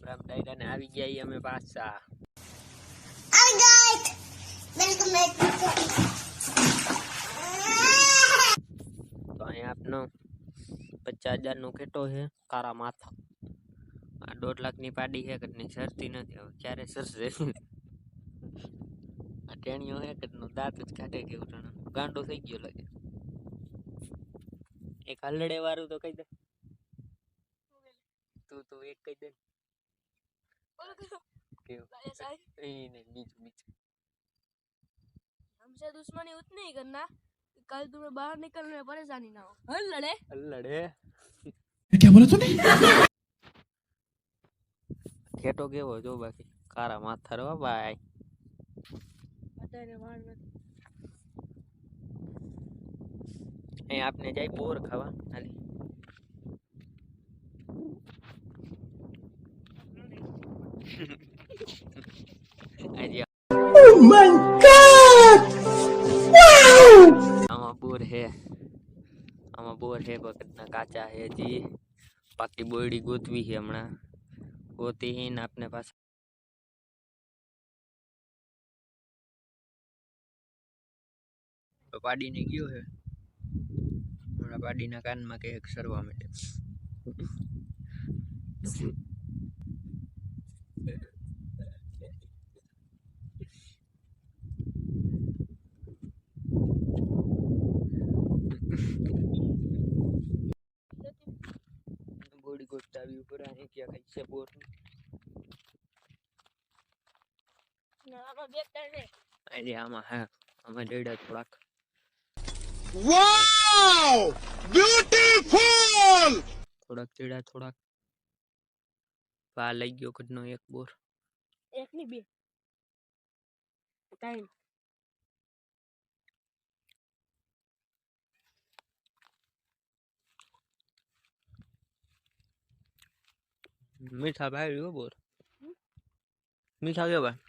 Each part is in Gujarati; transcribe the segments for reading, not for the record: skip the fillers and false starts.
રામ ડાયરા ને આવી ગયા અમે પાછા આવી ગાઈસ વેલકમ બેક તો અહીંયા આપનો 50,000 નો ખેટો છે કારા માથા આ 1.5 લાખ ની પાડી છે કટની સરતી નથી હવે ક્યારે સરશે આ ટેણીઓ હે કટનો દાંત જ કાઢે કે ઉઠણ ગાંડો થઈ ગયો લાગે એક હલડે વાળું તો કહી દે તું એક કહી દે नहीं बीच बीच हमसे दुश्मनी उतनी ही करना कि कल तुम्हें बाहर निकलने में परेशानी ना हो लड़े क्या बोला तूने खेटो केवो जो बाकी कारा माथा रो भाई बताने मार में ए आपने जाई बोर खावा खाली Oh my God! Wow! आमा बोर है बकतना काचा है जी बाकी बोयडी गोतवी है हमणा गोती ने अपने पास तो पाडी ने गयो है हमारा पाडी ना कान में के एक सरवा માંડે બોડી ગોટાવી ઉપર આને ક્યાં કઈ છે બોર ना हम बेक करने અરે આમાં હા અમે ડેડા થોડાક Wow! Beautiful! થોડાક ચેડા થોડાક વા લઈ ગયો કડનો એક બોર एक नहीं बे टाइम મીઠા ભાઈ હો બોર મીઠા કે ભાઈ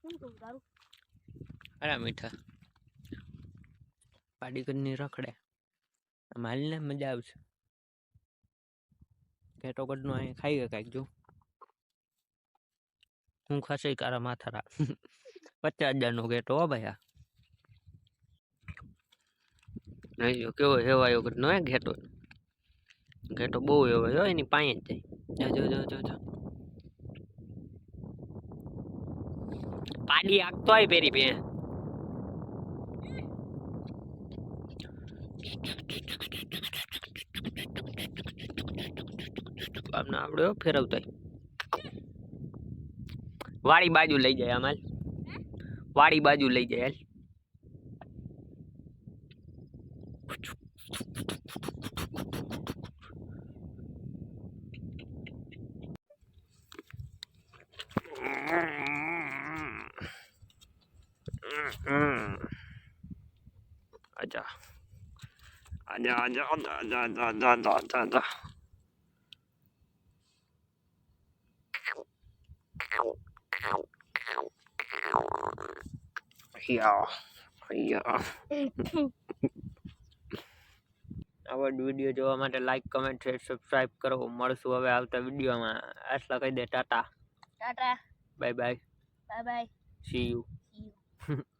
तुम तो दारू અરે મીઠા પાડી કરની રખડે માલને મજા આવશે કેટો કડનો અહીં ખાઈ ગયા કાંઈક જો હું ખાસે કારા માથારા 50,000 નો કેટો હો ભાઈ આ નહીં જો કેવો હેવાયો કડનો હે ઘેટો ઘેટો બહુ હેવાયો એની પાસે જ જાય જો પાડી આગતો આય પેરી પે આપને આવડે ફેરવતા વાડી બાજુ લઈ જાય અમાલ વાડી બાજુ લઈ જાય હાલ आजा आजा आजा आजा आजा आजा आजा आजा या આવા વિડિયો જોવા માટે લાઈક કમેન્ટ શેર સબસ્ક્રાઇબ કરો મળશું હવે આવતા વિડિયોમાં આટલા કહી દે tata tata bye bye bye bye see you see you